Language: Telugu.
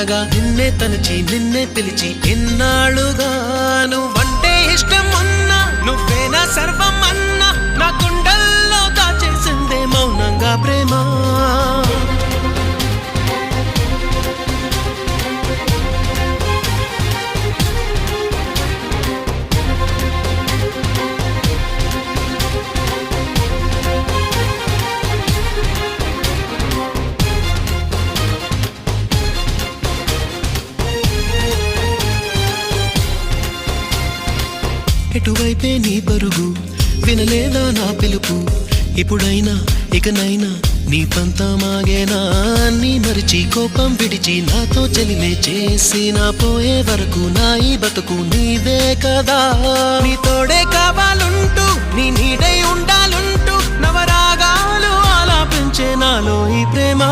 ఉండగా నిన్నే తలచి నిన్నే పిలిచి ఎన్నాళ్ళుగా నువ్వంటే ఇష్టం ఉన్నా నువ్వేనా సర్వం అన్నా నా గుండెల్లో దాచేసిందే మౌనంగా ప్రేమ. ఎటువైపే నీ పరుగు వినలేదా నా పిలుపు ఇప్పుడైనా ఇకనైనా నీ పంతమాగేనా నీ మరిచి కోపం విడిచి నాతో చెలిమే చేసి నా పోయే వరకు నా ఈ బతుకు నీవే కదా. నీ తోడే కావాలంటూ నీ నీడై ఉండాలంటూ నవరాగాలు ఆలాపించే నాలో ఈ ప్రేమ.